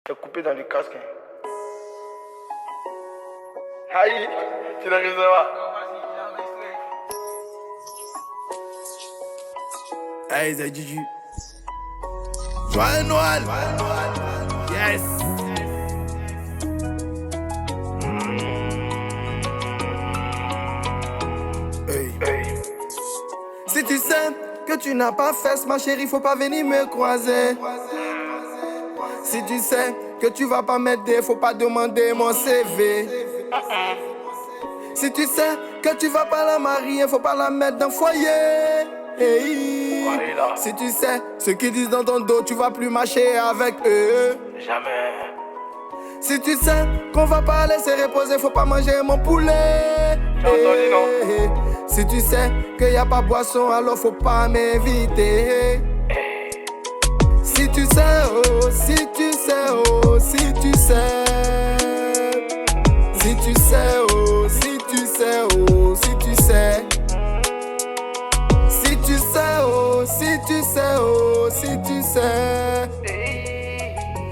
T'as coupé dans le casque. Aïe, tu n'as rien à. Hey, c'est Gigi. Joyeux Noël. Yes. Hey. Si tu sais que tu n'as pas fait, ma chérie, faut pas venir me croiser. Si tu sais que tu vas pas m'aider, faut pas demander mon CV. Si tu sais que tu vas pas la marier, faut pas la mettre dans le foyer. Hey. Si tu sais ce qu'ils disent dans ton dos, tu vas plus marcher avec eux. Jamais. Si tu sais qu'on va pas laisser reposer, faut pas manger mon poulet. T'as entendu, non? Si tu sais qu'il y a pas boisson, alors faut pas m'inviter. Si tu sais, oh, si tu sais, oh, si tu sais. Si tu sais, oh, si tu sais, oh, si tu sais. Si tu sais, oh, si tu sais, oh, si tu sais.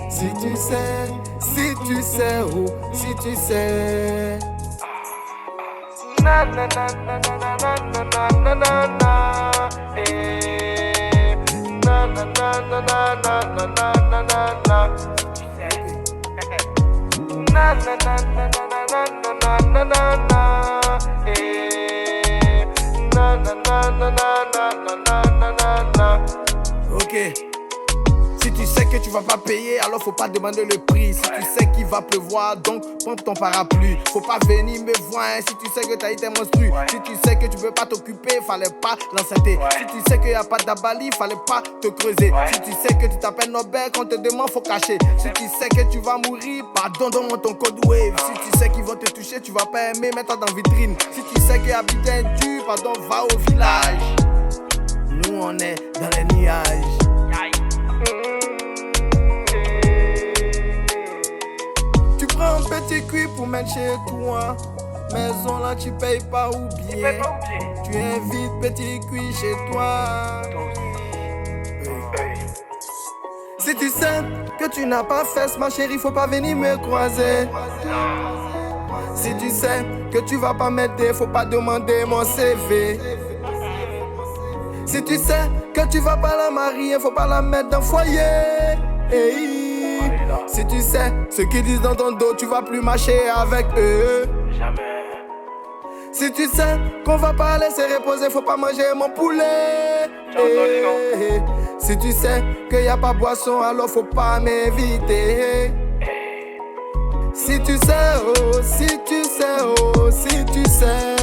Si tu sais, si tu sais, oh, si tu sais. Na na na na na na na na na na. Eh. Na na na na na na na na na na. Na na na na na na na na na na. Eh. Na na na na na na na na na. Ok. Si tu sais que tu vas pas payer, alors faut pas demander le prix. Si tu sais qu'il va pleuvoir, donc prends ton parapluie. Faut pas venir me voir, hein, si tu sais que t'as été monstrueux. Si tu sais que tu peux pas t'occuper, fallait pas l'enceinter. Si tu sais qu'il y a pas d'abali, fallait pas te creuser. Si tu sais que tu t'appelles Nobel, quand on te demande, faut cacher. Si tu sais que tu vas mourir, pardon, donne-moi ton code wave. Si tu sais qu'ils vont te toucher, tu vas pas aimer, mets-toi dans vitrine. Si tu sais qu'il y a bien dur, pardon, va au village. Nous on est dans les nuages. Un petit cuit pour mettre chez toi. Maison là tu payes pas ou bien. Tu invites petit cuit chez toi. Si tu sais que tu n'as pas fait, ma chérie, faut pas venir me croiser. Si tu sais que tu vas pas m'aider, faut pas demander mon CV. Si tu sais que tu vas pas la marier, faut pas la mettre dans le foyer. Hey. Si tu sais ce qu'ils disent dans ton dos, tu vas plus marcher avec eux. Jamais. Si tu sais qu'on va pas laisser reposer, faut pas manger mon poulet. T'as entendu, non? Si tu sais qu'il y a pas boisson, alors faut pas m'inviter. Si tu sais, oh, si tu sais, oh, si tu sais.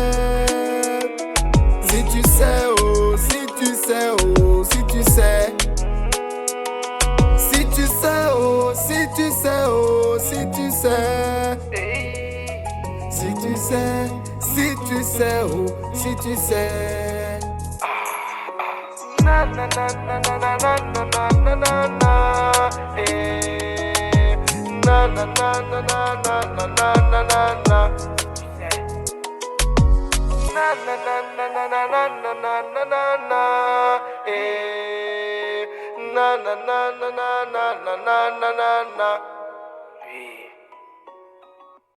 Si tu sais, oh, si tu sais, oh, si tu sais. Si tu sais, oh, si tu sais, oh, si tu sais. Si tu sais, si tu sais, oh, si tu sais. Na na na na na na na na na na. Eh. Na na na na na na na na na na. Na na na na na na na na na na. Eh. Na na na na na na na na na na.